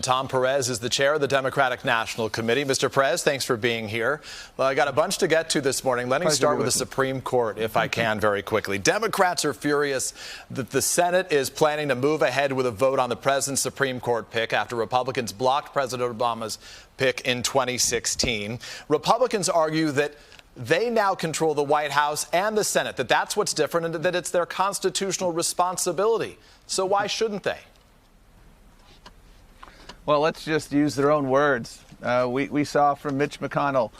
Tom Perez is the chair of the Democratic National Committee. Mr. Perez, thanks for being here. Well, I got a bunch to get to this morning. Let me start with the Supreme Court, if I can, very quickly. Democrats are furious that the Senate is planning to move ahead with a vote on the president's Supreme Court pick after Republicans blocked President Obama's pick in 2016. Republicans argue that they now control the White House and the Senate, that that's what's different and that it's their constitutional responsibility. So why shouldn't they? Well, let's just use their own words. We saw from Mitch McConnell,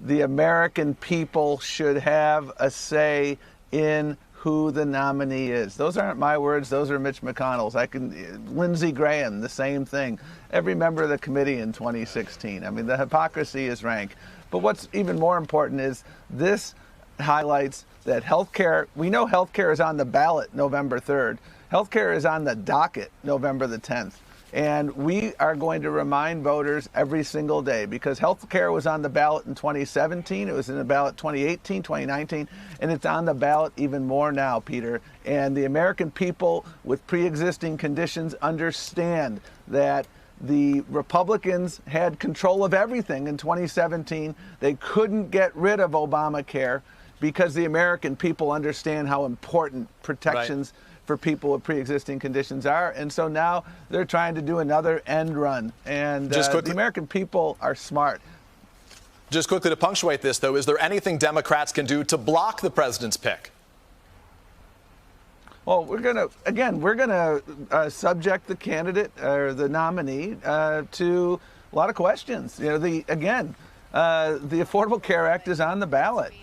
the American people should have a say in who the nominee is. Those aren't my words. Those are Mitch McConnell's. Lindsey Graham, the same thing. Every member of the committee in 2016. I mean, the hypocrisy is rank. But what's even more important is this highlights that healthcare, we know healthcare is on the ballot November 3rd. Healthcare is on the docket November the 10th. And we are going to remind voters every single day because health care was on the ballot in 2017. It was in the ballot 2018, 2019, and it's on the ballot even more now, Peter. And the American people with pre-existing conditions understand that the Republicans had control of everything in 2017. They couldn't get rid of Obamacare because the American people understand how important protections for people with pre-existing conditions are. And so now they're trying to do another end run. And the American people are smart. Just quickly to punctuate this, though, is there anything Democrats can do to block the president's pick? Well, we're going to subject the candidate or the nominee to a lot of questions. You know, the Affordable Care Act is on the ballot.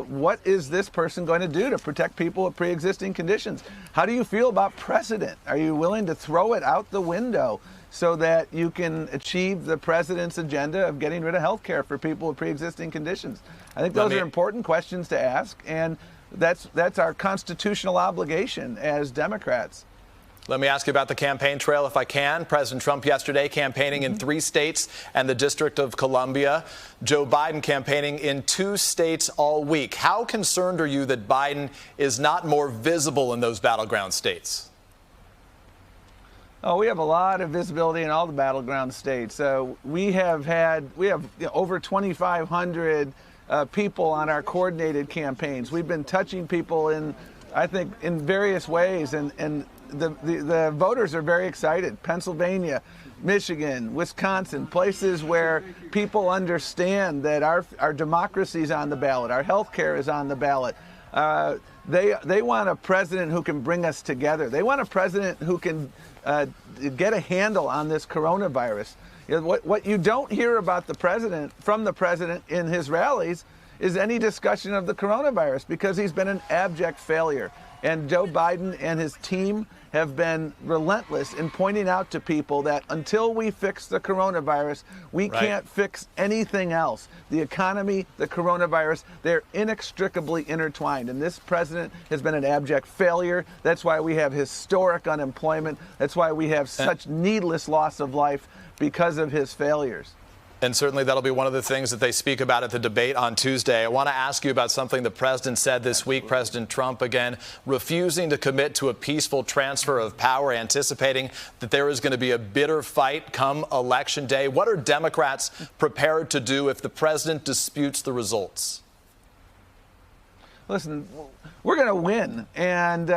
What is this person going to do to protect people with pre-existing conditions? How do you feel about precedent? Are you willing to throw it out the window so that you can achieve the president's agenda of getting rid of health care for people with pre-existing conditions? I think those are important questions to ask, and that's our constitutional obligation as Democrats. Let me ask you about the campaign trail, if I can. President Trump yesterday campaigning in 3 states and the District of Columbia. Joe Biden campaigning in 2 states all week. How concerned are you that Biden is not more visible in those battleground states? Oh, we have a lot of visibility in all the battleground states. We have over 2,500 people on our coordinated campaigns. We've been touching people in various ways, and the voters are very excited. Pennsylvania, Michigan, Wisconsin, places where people understand that our democracy is on the ballot, our health care is on the ballot. They want a president who can bring us together. They want a president who can get a handle on this coronavirus. You know, what you don't hear about from the president in his rallies is any discussion of the coronavirus because he's been an abject failure. And Joe Biden and his team have been relentless in pointing out to people that until we fix the coronavirus, we can't fix anything else. The economy, the coronavirus, they're inextricably intertwined. And this president has been an abject failure. That's why we have historic unemployment. That's why we have such needless loss of life because of his failures. And certainly that'll be one of the things that they speak about at the debate on Tuesday. I want to ask you about something the president said this week. President Trump, again, refusing to commit to a peaceful transfer of power, anticipating that there is going to be a bitter fight come Election Day. What are Democrats prepared to do if the president disputes the results? Listen, we're going to win. And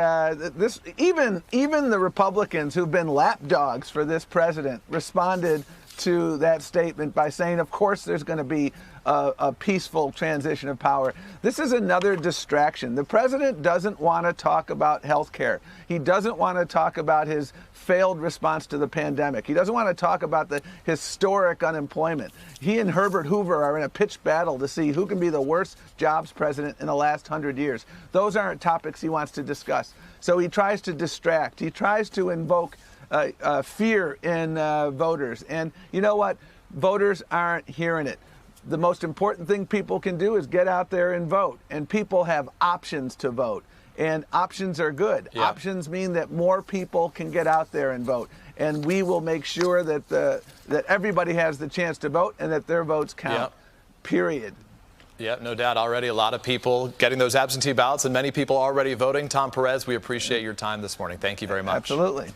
even the Republicans who've been lapdogs for this president responded to that statement by saying, of course, there's going to be a peaceful transition of power. This is another distraction. The president doesn't want to talk about health care. He doesn't want to talk about his failed response to the pandemic. He doesn't want to talk about the historic unemployment. He and Herbert Hoover are in a pitched battle to see who can be the worst jobs president in the last 100 years. Those aren't topics he wants to discuss. So he tries to distract. He tries to invoke fear in voters. And you know what? Voters aren't hearing it. The most important thing people can do is get out there and vote. And people have options to vote. And options are good. Yep. Options mean that more people can get out there and vote. And we will make sure that that everybody has the chance to vote and that their votes count. Yep. Period. Yeah, no doubt. Already a lot of people getting those absentee ballots and many people already voting. Tom Perez, we appreciate your time this morning. Thank you very much. Absolutely.